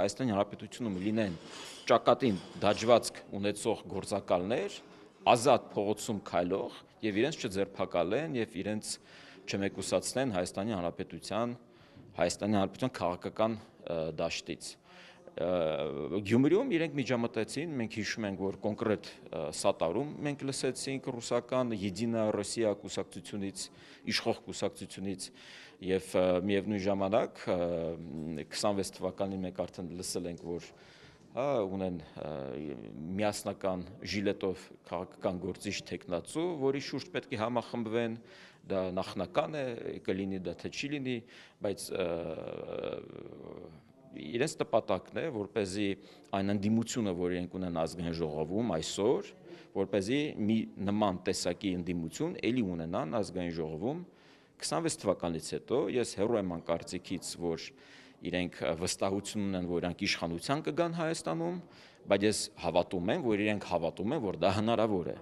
Հայաստանի Հանրապետությունում լինեն ճակատին դաջվածք ունեցող գործակալներ, ազատ փողոցում քայլող եւ իրենց չձերբակալեն եւ իրենց չմեկուսացնեն Հայաստանի Հանրապետության քաղաքական դաշտից։ Գյումրիում իրենք միջամտեցին, մենք հիշում ենք, որ կոնկրետ սատարում մենք լսեցինք ռուսական Եդինա Ռոսիա կուսակցությունից, իշխող կուսակցությունից եւ միևնույն ժամանակ 26 թվականին մենք արդեն լսել ենք, որ ունեն միասնական ժիլետով քաղաքական գործիչ թեկնածու, որի շուրջ պետք է համախմբվեն, դա նախնական է, կլինի դա թե չի լինի, բայց իրենց նպատակն է, որպեսզի այն ընդդիմությունը, որ իրենք ունեն ազգային ժողովում այսօր, որպեսզի մի նման տեսակի ընդդիմություն էլի ունենան ազգային ժողովում 26 թվականից հետո, ես հեռու եմ անկարծիքից, որ իրենք վստահություն ունեն, որ իրանք իշխանության կգան Հայաստանում, բայց ես հավատում եմ, որ իրենք հավատում են, որ դա հնարավոր է։